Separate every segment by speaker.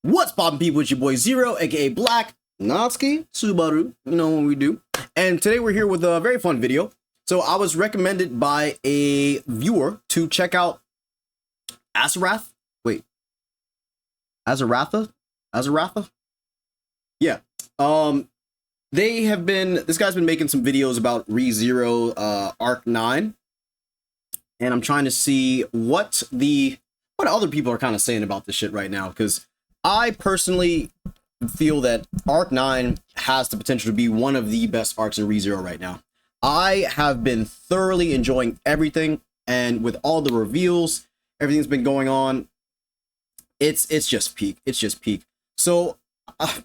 Speaker 1: What's poppin' people? It's your boy Zero, aka Black Natsuki Subaru. You know what we do. And today we're here with a very fun video. So I was recommended by a viewer to check out Azarath. Wait. Azaratha? Yeah. This guy's been making some videos about ReZero Arc 9. And I'm trying to see what other people are kind of saying about this shit right now, because I personally feel that Arc 9 has the potential to be one of the best arcs in ReZero right now. I have been thoroughly enjoying everything, and with all the reveals, everything's been going on, it's just peak. It's just peak. So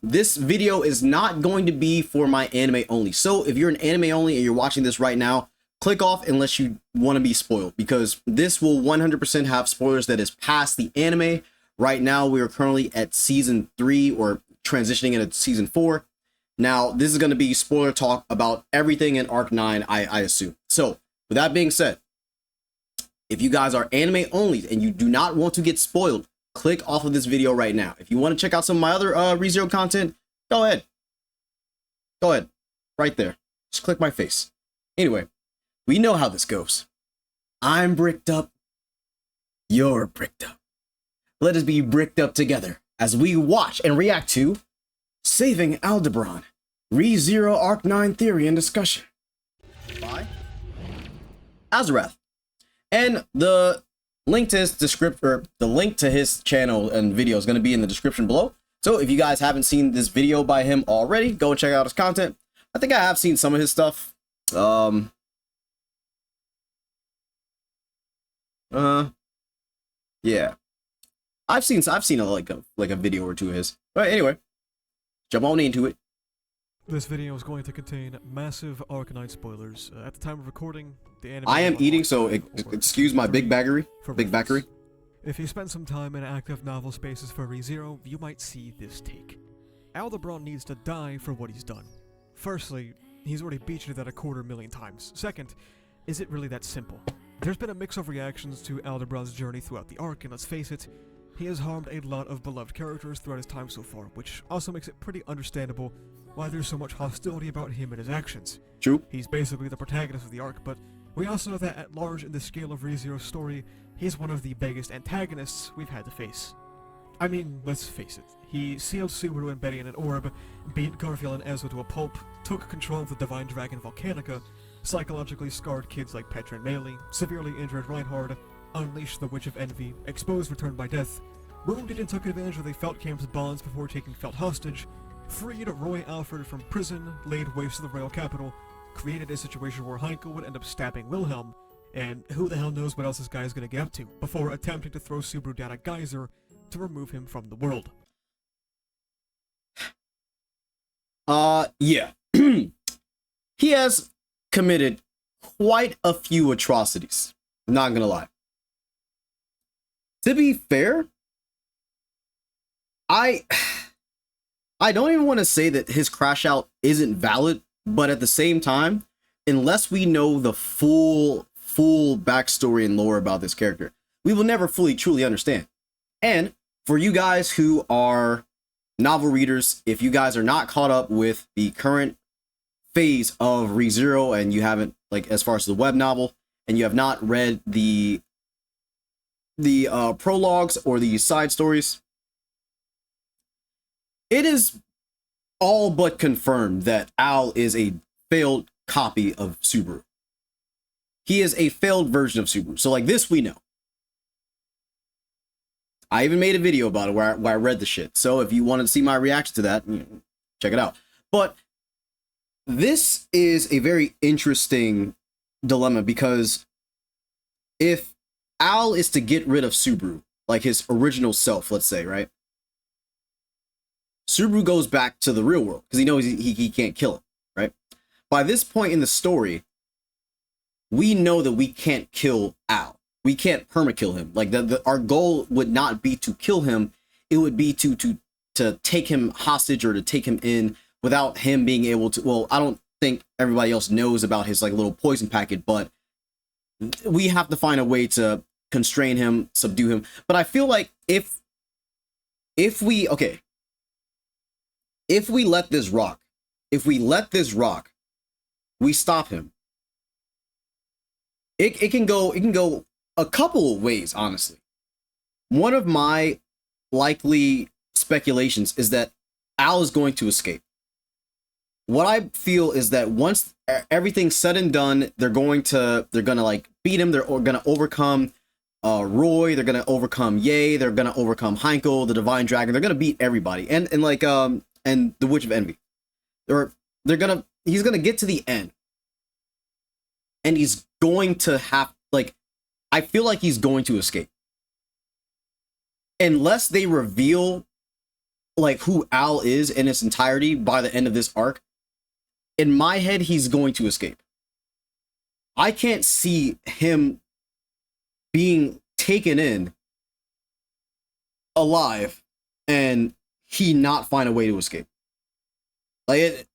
Speaker 1: this video is not going to be for my anime only. So if you're an anime only and you're watching this right now, click off unless you want to be spoiled, because this will 100% have spoilers that is past the anime. Right now, we are currently at season 3 or transitioning into season 4. Now, this is going to be spoiler talk about everything in Arc 9, I assume. So, with that being said, if you guys are anime only and you do not want to get spoiled, click off of this video right now. If you want to check out some of my other ReZero content, go ahead. Go ahead. Right there. Just click my face. Anyway, we know how this goes. I'm bricked up. You're bricked up. Let us be bricked up together as we watch and react to Saving Aldebaran, ReZero Arc 9 Theory and Discussion by Azarath. And the link to his channel and video is going to be in the description below. So if you guys haven't seen this video by him already, go and check out his content. I think I have seen some of his stuff. Yeah. I've seen like a video or two of his. But anyway, jump on into it.
Speaker 2: This video is going to contain massive Arc 9 spoilers. At the time of recording, the anime...
Speaker 1: I am eating, so excuse my big baggery.
Speaker 2: If you spend some time in active novel spaces for ReZero, you might see this take. Aldebaran needs to die for what he's done. Firstly, he's already beaten it at 250,000 times. Second, is it really that simple? There's been a mix of reactions to Aldebaran's journey throughout the arc, and let's face it, he has harmed a lot of beloved characters throughout his time so far, which also makes it pretty understandable why there's so much hostility about him and his actions.
Speaker 1: True.
Speaker 2: He's basically the protagonist of the arc, but we also know that at large in the scale of ReZero's story, he's one of the biggest antagonists we've had to face. I mean, let's face it, he sealed Subaru and Betty in an orb, beat Garfield and Ezra to a pulp, took control of the divine dragon Volcanica, psychologically scarred kids like Petra and Melee, severely injured Reinhard, unleashed the Witch of Envy, exposed Returned by Death, wounded and took advantage of the Feldkamp's bonds before taking Feld hostage, freed Roy Alfred from prison, laid waste to the royal capital, created a situation where Heinkel would end up stabbing Wilhelm, and who the hell knows what else this guy is going to get up to, before attempting to throw Subaru down a geyser to remove him from the world.
Speaker 1: Yeah. He has committed quite a few atrocities. Not gonna lie. To be fair, I don't even want to say that his crash out isn't valid, but at the same time, unless we know the full backstory and lore about this character, we will never fully truly understand. And for you guys who are novel readers, if you guys are not caught up with the current phase of ReZero and you haven't, like, as far as the web novel, and you have not read the prologues or the side stories, it is all but confirmed that Al is a failed copy of Subaru. He is a failed version of Subaru. So, like, this we know. I even made a video about it where I read the shit. So if you want to see my reaction to that, check it out. But this is a very interesting dilemma, because if Al is to get rid of Subaru, like his original self, let's say, right? Subaru goes back to the real world because he knows he can't kill him, right? By this point in the story, we know that we can't kill Al. We can't permakill him. Like, our goal would not be to kill him. It would be to take him hostage or to take him in without him being able to. Well, I don't think everybody else knows about his, like, little poison packet, but we have to find a way to constrain him, subdue him. But I feel like if if we if we let this rock, we stop him. It can go a couple of ways, honestly. One of my likely speculations is that Al is going to escape. What I feel is that once everything's said and done, they're gonna like beat him. They're gonna overcome Roy. They're gonna overcome Ye. They're gonna overcome Heinkel, the Divine Dragon. They're gonna beat everybody, and the Witch of Envy. He's gonna get to the end, and he's going to have, like, I feel like he's going to escape unless they reveal like who Al is in its entirety by the end of this arc. In my head, he's going to escape. I can't see him being taken in alive and he not find a way to escape. Like,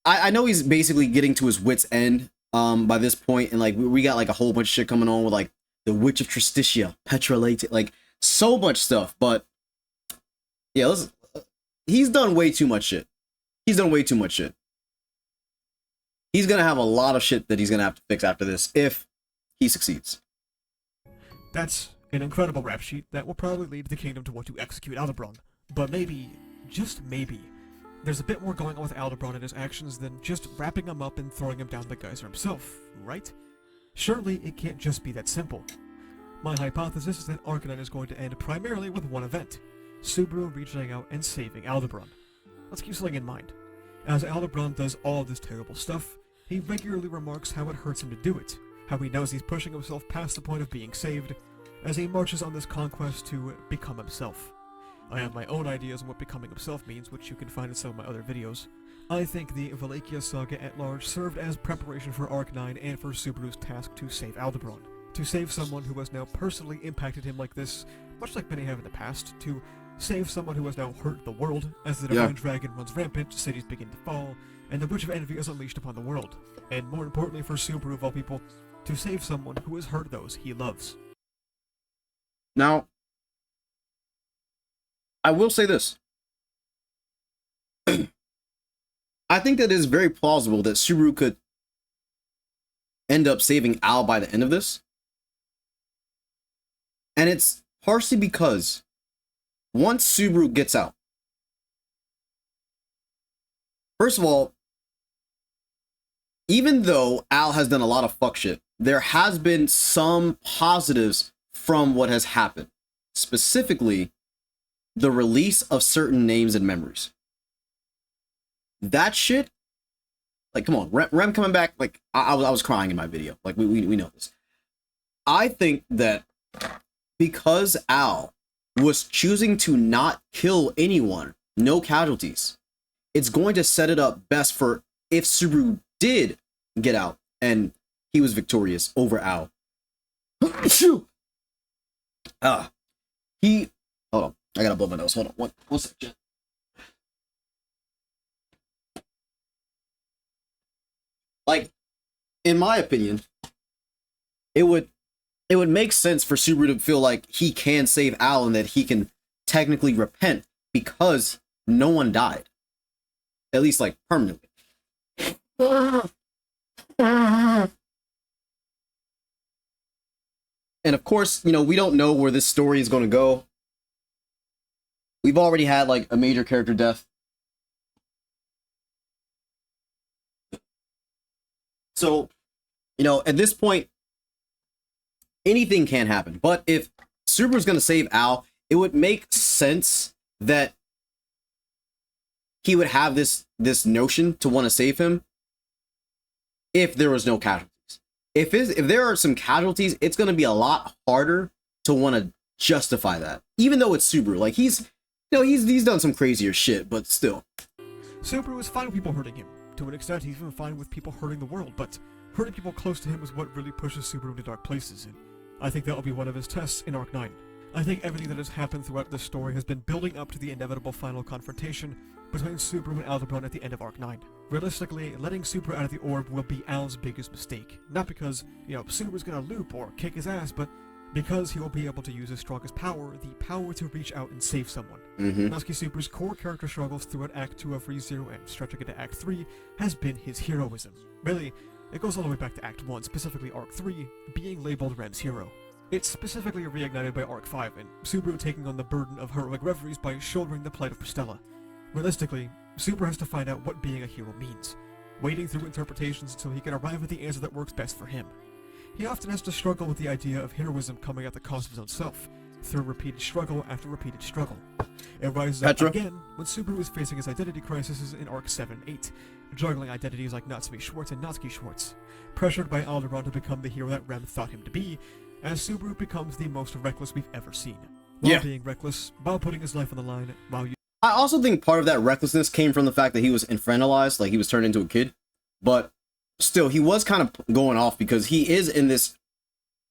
Speaker 1: I know he's basically getting to his wit's end by this point, and like we got like a whole bunch of shit coming on with like the Witch of Tristitia, Petra Late, like so much stuff. But yeah, he's done way too much shit. He's done way too much shit. He's gonna have a lot of shit that he's gonna have to fix after this if he succeeds.
Speaker 2: That's an incredible rap sheet that will probably lead the kingdom to want to execute Aldebaran. But maybe, just maybe, there's a bit more going on with Aldebaran and his actions than just wrapping him up and throwing him down the geyser himself, right? Surely it can't just be that simple. My hypothesis is that Arc 9 is going to end primarily with one event: Subaru reaching out and saving Aldebaran. Let's keep something in mind. As Aldebaran does all this terrible stuff, he regularly remarks how it hurts him to do it, how he knows he's pushing himself past the point of being saved, as he marches on this conquest to become himself. I have my own ideas on what becoming himself means, which you can find in some of my other videos. I think the Valekia saga at large served as preparation for Arc 9 and for Subaru's task to save Aldebaran. To save someone who has now personally impacted him like this, much like many have in the past, to save someone who has now hurt the world, as the Divine Dragon runs rampant, cities begin to fall, and the Witch of Envy is unleashed upon the world. And more importantly for Subaru of all people, to save someone who has hurt those he loves.
Speaker 1: Now, I will say this. I think that it is very plausible that Subaru could end up saving Al by the end of this. And it's partially because once Subaru gets out, first of all, even though Al has done a lot of fuck shit, there has been some positives from what has happened. Specifically, the release of certain names and memories. That shit, like, come on, Rem coming back, like, I was crying in my video. Like, we know this. I think that because Al was choosing to not kill anyone, no casualties, it's going to set it up best for if Subaru did get out and he was victorious over Al. Hold on, I gotta blow my nose. Hold on, one second. Like, in my opinion, it would make sense for Subaru to feel like he can save Al and that he can technically repent because no one died. At least, like, permanently. And of course, you know, we don't know where this story is going to go. We've already had, like, a major character death. So, you know, at this point, anything can happen. But if Subaru's going to save Al, it would make sense that he would have this notion to want to save him if there was no casualties. If there are some casualties, it's going to be a lot harder to want to justify that. Even though it's Subaru. Like, he's done some crazier shit, but still.
Speaker 2: Subaru is fine with people hurting him. To an extent, he's even fine with people hurting the world, but hurting people close to him is what really pushes Subaru into dark places, and I think that will be one of his tests in Arc 9. I think everything that has happened throughout this story has been building up to the inevitable final confrontation between Subaru and Aldebaran at the end of Arc 9. Realistically, letting Subaru out of the orb will be Al's biggest mistake. Not because, you know, Subaru's gonna loop or kick his ass, but because he will be able to use his strongest power, the power to reach out and save someone.
Speaker 1: Mm-hmm.
Speaker 2: Natsuki Subaru's core character struggles throughout Act 2 of ReZero and stretching into Act 3 has been his heroism. Really, it goes all the way back to Act 1, specifically Arc 3, being labeled Rem's hero. It's specifically reignited by Arc 5 and Subaru taking on the burden of heroic reveries by shouldering the plight of Pristella. Realistically, Subaru has to find out what being a hero means, wading through interpretations until he can arrive at the answer that works best for him. He often has to struggle with the idea of heroism coming at the cost of his own self, through repeated struggle after repeated struggle. It rises up again when Subaru is facing his identity crises in Arc 7 and 8, juggling identities like Natsume Schwartz and Natsuki Schwartz, pressured by Alderaan to become the hero that Rem thought him to be, as Subaru becomes the most reckless we've ever seen. While being reckless, while putting his life on the line,
Speaker 1: I also think part of that recklessness came from the fact that he was infantilized, like he was turned into a kid. But still, he was kind of going off because he is in this...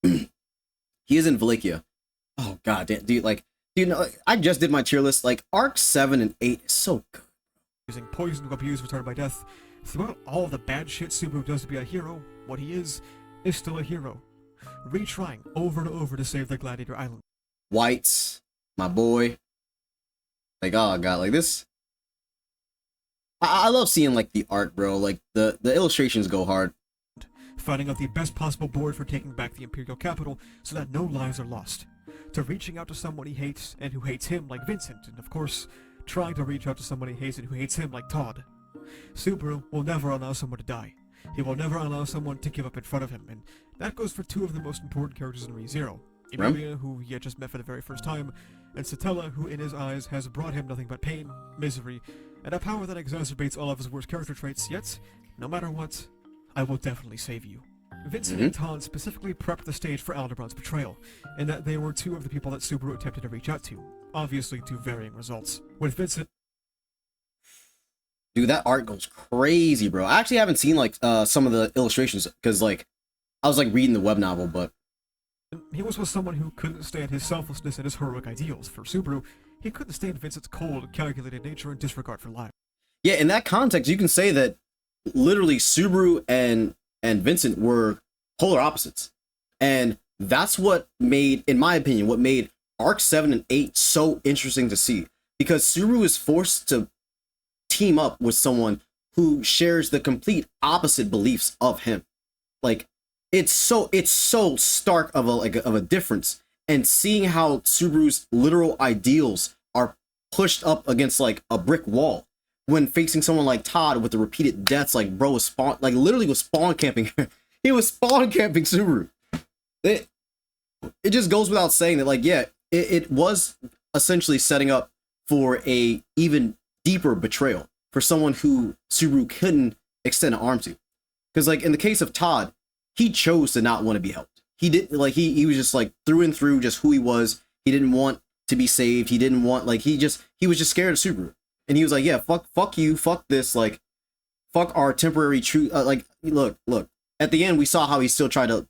Speaker 1: he is in Valikia. Oh, god damn, dude, like, you know, I just did my tier list. Like, Arc 7 and 8 is so good.
Speaker 2: Using poison to abuse returned by death. Throughout all the bad shit Subaru does to be a hero, what he is still a hero. Retrying over and over to save the Gladiator Island.
Speaker 1: Whites, my boy. Like, oh god, like this. I love seeing like the art, bro. Like the illustrations go hard.
Speaker 2: Finding out the best possible board for taking back the Imperial capital so that no lives are lost. To reaching out to someone he hates and who hates him like Vincent, and of course, trying to reach out to someone he hates and who hates him like Todd. Subaru will never allow someone to die. He will never allow someone to give up in front of him, and that goes for two of the most important characters in ReZero. Emilia, who he had just met for the very first time, and Satella, who in his eyes has brought him nothing but pain, misery, and a power that exacerbates all of his worst character traits, yet, no matter what, I will definitely save you. Vincent and Todd specifically prepped the stage for Alderaan's betrayal, in that they were two of the people that Subaru attempted to reach out to, obviously to varying results. With Vincent...
Speaker 1: Dude, that art goes crazy, bro. I actually haven't seen, like, some of the illustrations, because, like, I was, like, reading the web novel, but...
Speaker 2: He was with someone who couldn't stand his selflessness and his heroic ideals. For Subaru, he couldn't stand Vincent's cold, calculated nature and disregard for life.
Speaker 1: Yeah, in that context, you can say that literally Subaru and Vincent were polar opposites. And that's what made, in my opinion, what made Arc 7 and 8 so interesting to see. Because Subaru is forced to team up with someone who shares the complete opposite beliefs of him. Like, it's so stark of a difference. And seeing how Subaru's literal ideals are pushed up against like a brick wall when facing someone like Todd with the repeated deaths, like bro was literally spawn camping. He was spawn camping Subaru. It just goes without saying that, like, yeah, it was essentially setting up for a even deeper betrayal for someone who Subaru couldn't extend an arm to. Because like in the case of Todd, he chose to not want to be helped. He didn't, like, he was just like through and through just who he was. He didn't want to be saved. He didn't want, like, he was just scared of Subaru. And he was like, yeah, fuck you, fuck this, like, fuck our temporary truth. Like, look, at the end we saw how he still tried to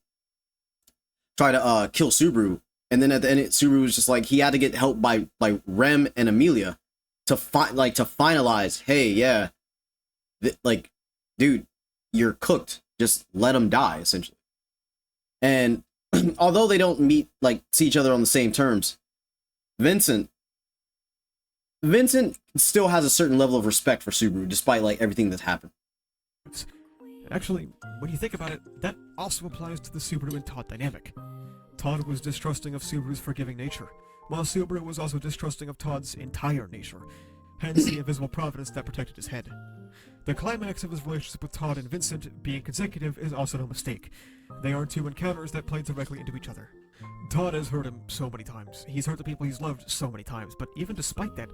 Speaker 1: kill Subaru. And then at the end, Subaru was just like, he had to get help by Rem and Emilia to finalize, hey, yeah, like, dude, you're cooked. Just let him die, essentially. And although they don't see each other on the same terms, Vincent still has a certain level of respect for Subaru, despite like everything that's happened.
Speaker 2: Actually, when you think about it, that also applies to the Subaru and Todd dynamic. Todd was distrusting of Subaru's forgiving nature, while Subaru was also distrusting of Todd's entire nature, hence the invisible providence that protected his head. The climax of his relationship with Todd and Vincent being consecutive is also no mistake. They are two encounters that play directly into each other. Todd has hurt him so many times. He's hurt the people he's loved so many times, but even despite that,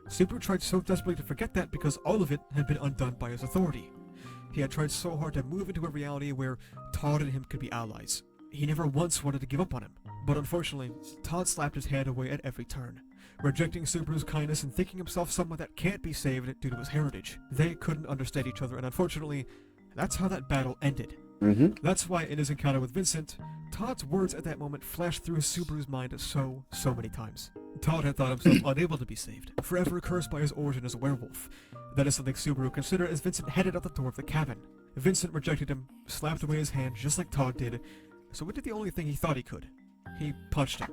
Speaker 2: Subaru tried so desperately to forget that because all of it had been undone by his authority. He had tried so hard to move into a reality where Todd and him could be allies. He never once wanted to give up on him. But unfortunately, Todd slapped his hand away at every turn, rejecting Subaru's kindness and thinking himself someone that can't be saved due to his heritage. They couldn't understand each other, and unfortunately, that's how that battle ended. That's why in his encounter with Vincent, Todd's words at that moment flashed through Subaru's mind so many times. Todd had thought himself unable to be saved, forever cursed by his origin as a werewolf. That is something Subaru considered as Vincent headed out the door of the cabin. Vincent rejected him, slapped away his hand just like Todd did, so he did the only thing he thought he could. he punched him.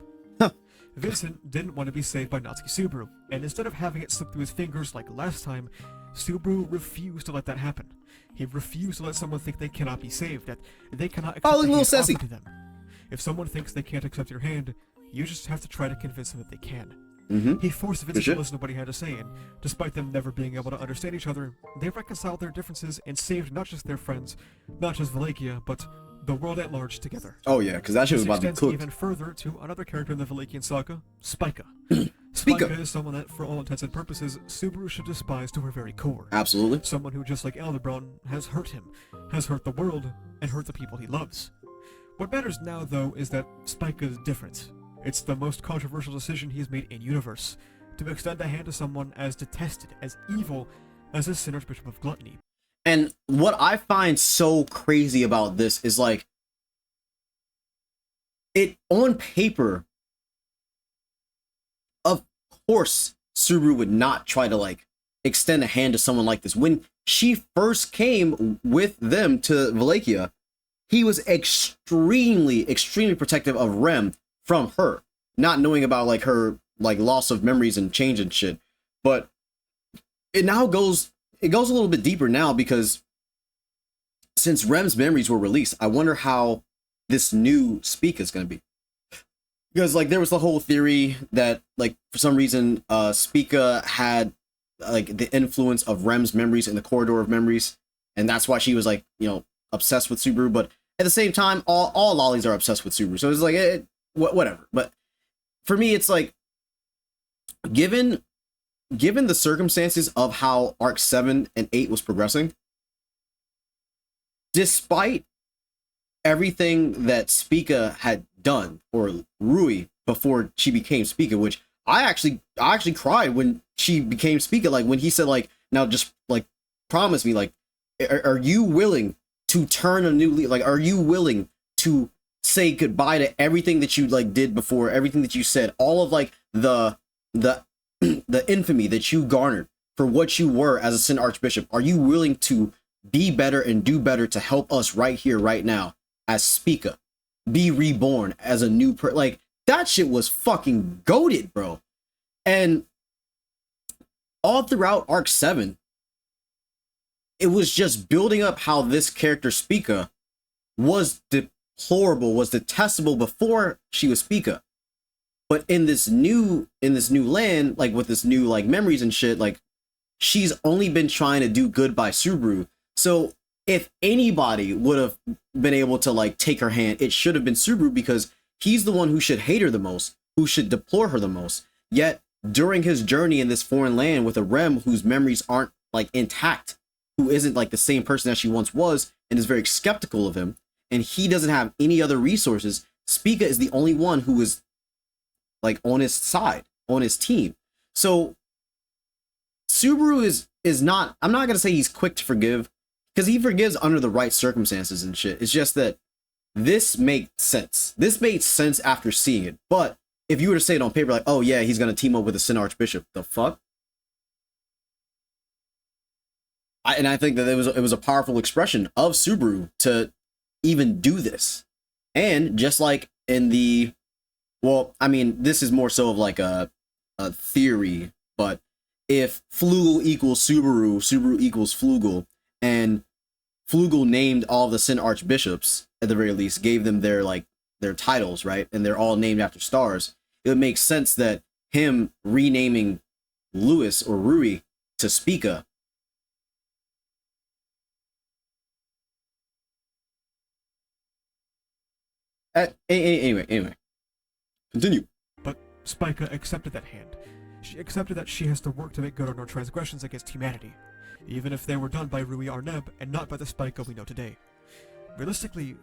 Speaker 2: Vincent didn't want to be saved by Natsuki Subaru, and instead of having it slip through his fingers like last time, Subaru refused to let that happen. He refused to let someone think they cannot be saved, that they cannot accept the hand offered to them. If someone thinks they can't accept your hand, you just have to try to convince them that they can. He forced Vincent to listen to what he had to say, and despite them never being able to understand each other, they reconciled their differences and saved not just their friends, not just Wallachia, but the world at large together.
Speaker 1: Oh yeah, because that shit was about to be cooked.
Speaker 2: This extends even further to another character in the Wallachian saga, Spica. Spica is someone that, for all intents and purposes, Subaru should despise to her very core.
Speaker 1: Absolutely.
Speaker 2: Someone who, just like Aldebaran, has hurt him, has hurt the world, and hurt the people he loves. What matters now, though, is that Spica is different. It's the most controversial decision he's made in universe, to extend a hand to someone as detested, as evil, as a Sin Archbishop of Gluttony.
Speaker 1: And what I find so crazy about this is, like, it on paper, of course, Subaru would not try to, like, extend a hand to someone like this. When she first came with them to Wallachia, he was extremely protective of Rem from her, not knowing about, like, her, like, loss of memories and change and shit. But it now goes a little bit deeper now, because since Rem's memories were released, I wonder how this new Spica is going to be. Because, like, there was the whole theory that, like, for some reason, Spica had, like, the influence of Rem's memories in the corridor of memories, and that's why she was, like, you know, obsessed with Subaru. But at the same time, all lollies are obsessed with Subaru, so it's like, whatever. But for me, it's like, given the circumstances of how Arc 7 and 8 was progressing, despite everything that Spica had done, or Rui, before she became Spica, which I actually cried when she became Spica, like, when he said, like, now just, like, promise me, like, are you willing to turn a new leaf? Like, are you willing to say goodbye to everything that you, like, did before, everything that you said, all of, like, the infamy that you garnered for what you were as a Sin Archbishop? Are you willing to be better and do better to help us right here, right now, as Spica? Be reborn as a new like, that shit was fucking goated, bro. And all throughout Arc 7, it was just building up how this character Spica was deplorable, was detestable before she was Spica. But in this new land, like, with this new, like, memories and shit, like, she's only been trying to do good by Subaru. So if anybody would have been able to, like, take her hand, it should have been Subaru, because he's the one who should hate her the most, who should deplore her the most. Yet during his journey in this foreign land with a Rem whose memories aren't, like, intact, who isn't, like, the same person as she once was, and is very skeptical of him, and he doesn't have any other resources, Spica is the only one who is, like, on his side, on his team. So Subaru is not, I'm not gonna say he's quick to forgive, because he forgives under the right circumstances and shit. It's just that this makes sense. This made sense after seeing it. But if you were to say it on paper, like, oh yeah, he's gonna team up with the Sin Archbishop, the fuck? I think that it was a powerful expression of Subaru to even do this. And just like in the, well, I mean, this is more so of, like, a theory, but if Flugel equals Subaru, Subaru equals Flugel, and Flugel named all the Sin Archbishops, at the very least, gave them their, like, their titles, right? And they're all named after stars. It would make sense that him renaming Louis or Rui to Spica anyway, continue.
Speaker 2: But Spica accepted that hand. She accepted that she has to work to make good on her transgressions against humanity, even if they were done by Rui Arneb and not by the Spica we know today. Realistically,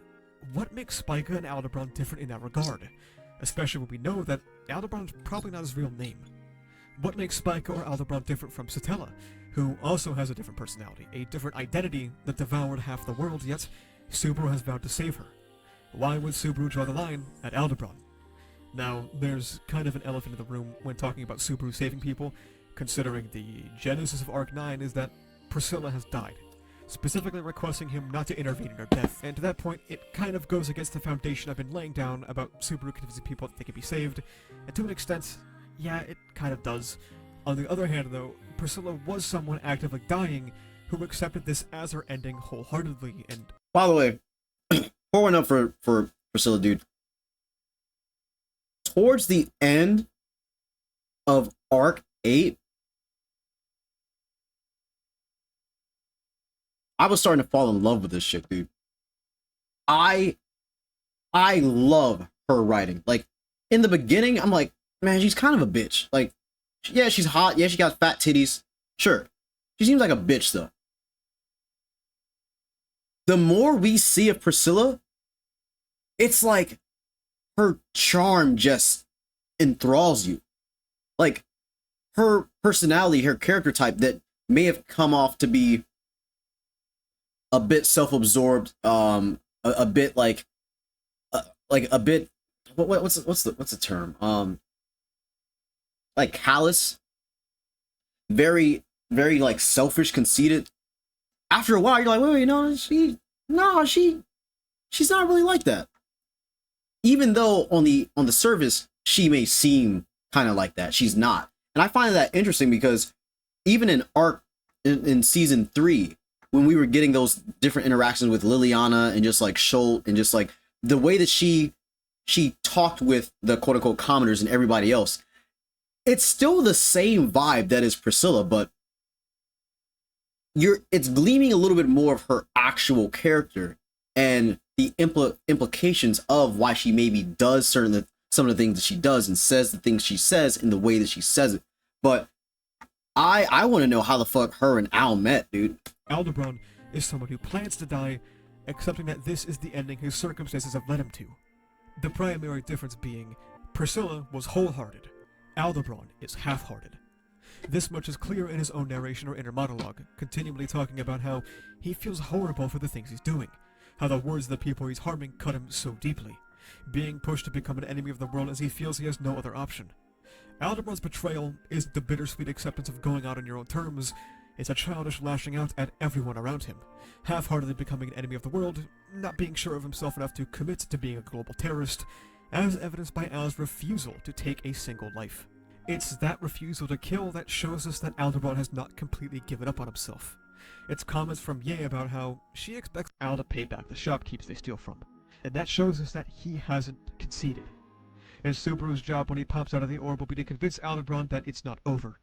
Speaker 2: what makes Spica and Aldebaran different in that regard? Especially when we know that Aldebaran's probably not his real name. What makes Spica or Aldebaran different from Satella, who also has a different personality, a different identity that devoured half the world, yet Subaru has vowed to save her? Why would Subaru draw the line at Aldebaran? Now, there's kind of an elephant in the room when talking about Subaru saving people, considering the genesis of Arc 9 is that Priscilla has died. specifically requesting him not to intervene in her death. And to that point, it kind of goes against the foundation I've been laying down about Subaru convincing people that they can be saved, and to an extent, yeah, it kind of does. On the other hand, though, Priscilla was someone actively dying who accepted this as her ending wholeheartedly, and...
Speaker 1: By the way, pour one up for Priscilla, dude. Towards the end of Arc 8, I was starting to fall in love with this shit, dude. I love her writing. Like, in the beginning, I'm like, man, she's kind of a bitch. Like, yeah, she's hot. Yeah, she got fat titties. Sure. She seems like a bitch, though. The more we see of Priscilla, it's like her charm just enthralls you. Like, her personality, her character type that may have come off to be a bit self-absorbed, a bit like a bit, what's the term? Like callous, very like selfish, conceited. After a while, you're like, wait, no, she's not really like that. Even though on the surface she may seem kind of like that, she's not. And I find that interesting because even in season 3, when we were getting those different interactions with Liliana and just like Scholt and just like the way that she talked with the quote unquote commoners and everybody else, it's still the same vibe that is Priscilla, but it's gleaming a little bit more of her actual character and the implications of why she maybe does some of the things that she does and says the things she says in the way that she says it. But I want to know how the fuck her and Al met, dude.
Speaker 2: Aldebaran is someone who plans to die, accepting that this is the ending his circumstances have led him to. The primary difference being, Priscilla was wholehearted, Aldebaran is half-hearted. This much is clear in his own narration or inner monologue, continually talking about how he feels horrible for the things he's doing, how the words of the people he's harming cut him so deeply, being pushed to become an enemy of the world as he feels he has no other option. Aldebaran's betrayal isn't the bittersweet acceptance of going out on your own terms, it's a childish lashing out at everyone around him, half-heartedly becoming an enemy of the world, not being sure of himself enough to commit to being a global terrorist, as evidenced by Al's refusal to take a single life. It's that refusal to kill that shows us that Aldebaran has not completely given up on himself. It's comments from Ye about how she expects Al to pay back the shopkeepers they steal from, and that shows us that he hasn't conceded. And Subaru's job when he pops out of the orb will be to convince Aldebaran that it's not over,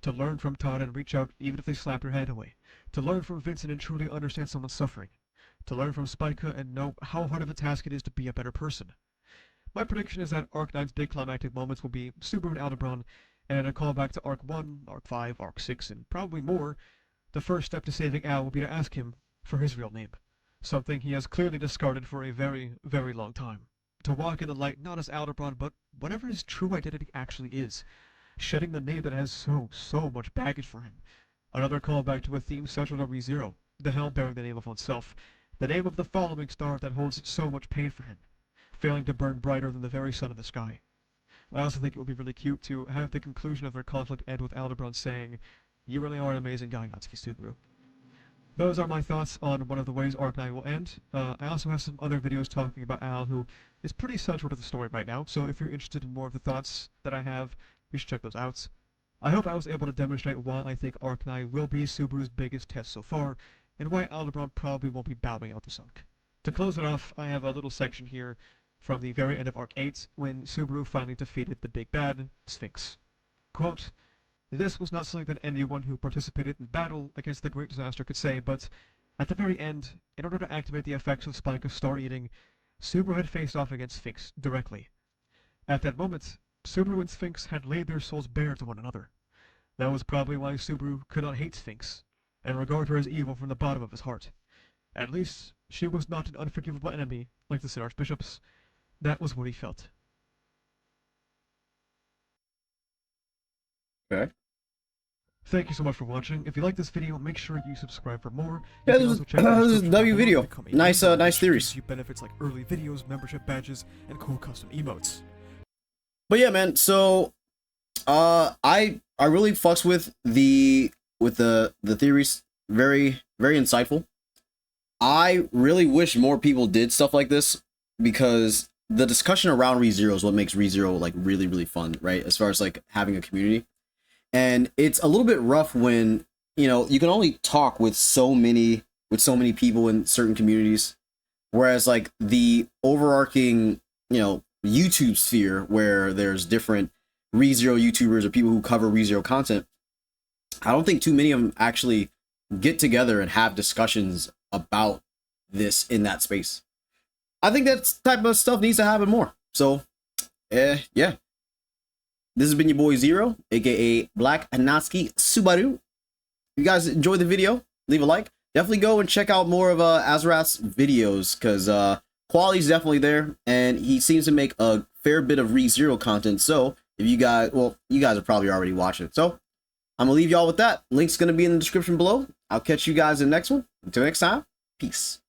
Speaker 2: to learn from Todd and reach out even if they slap your hand away, to learn from Vincent and truly understand someone's suffering, to learn from Spica and know how hard of a task it is to be a better person. My prediction is that Arc 9's big climactic moments will be Subaru and Aldebaran, and in a callback to Arc 1, Arc 5, Arc 6, and probably more, the first step to saving Al will be to ask him for his real name, something he has clearly discarded for a very, very long time. To walk in the light not as Aldebaran, but whatever his true identity actually is, shedding the name that has so much baggage for him. Another callback to a theme central to ReZero, the helm bearing the name of oneself, the name of the following star that holds so much pain for him, failing to burn brighter than the very sun in the sky. I also think it would be really cute to have the conclusion of their conflict end with Aldebaran saying, "You really are an amazing guy, Natsuki Subaru." Those are my thoughts on one of the ways Arc 9 will end. I also have some other videos talking about Al, who is pretty central to the story right now, so if you're interested in more of the thoughts that I have, you should check those out. I hope I was able to demonstrate why I think Arc 9 will be Subaru's biggest test so far, and why Aldebaran probably won't be bowing out to Sunk. To close it off, I have a little section here from the very end of Arc 8, when Subaru finally defeated the big bad, Sphinx. Quote, "This was not something that anyone who participated in battle against the Great Disaster could say, but at the very end, in order to activate the effects of Spica's star eating, Subaru had faced off against Sphinx directly. At that moment, Subaru and Sphinx had laid their souls bare to one another. That was probably why Subaru could not hate Sphinx, and regard her as evil from the bottom of his heart. At least, she was not an unforgivable enemy like the Sith Archbishops. That was what he felt."
Speaker 1: Okay.
Speaker 2: Thank you so much for watching. If you like this video, make sure you subscribe for more.
Speaker 1: Yeah, this is a W video. Nice theories.
Speaker 2: You benefits like early videos, membership badges, and cool custom emotes.
Speaker 1: But yeah, man. So, I really fucks with the theories very, very insightful. I really wish more people did stuff like this, because the discussion around ReZero is what makes ReZero like really, really fun, right? As far as like having a community. And it's a little bit rough when, you know, you can only talk with so many people in certain communities, whereas like the overarching, you know, YouTube sphere, where there's different ReZero YouTubers or people who cover ReZero content, I don't think too many of them actually get together and have discussions about this in that space. I think that type of stuff needs to happen more. So, yeah. This has been your boy Zero, aka Black Anatsky Subaru. If you guys enjoyed the video, leave a like. Definitely go and check out more of Azarath's videos, because quality's definitely there, and he seems to make a fair bit of ReZero content. So if you guys, well, you guys are probably already watching it. So I'm gonna leave y'all with that. Link's gonna be in the description below. I'll catch you guys in the next one. Until next time, peace.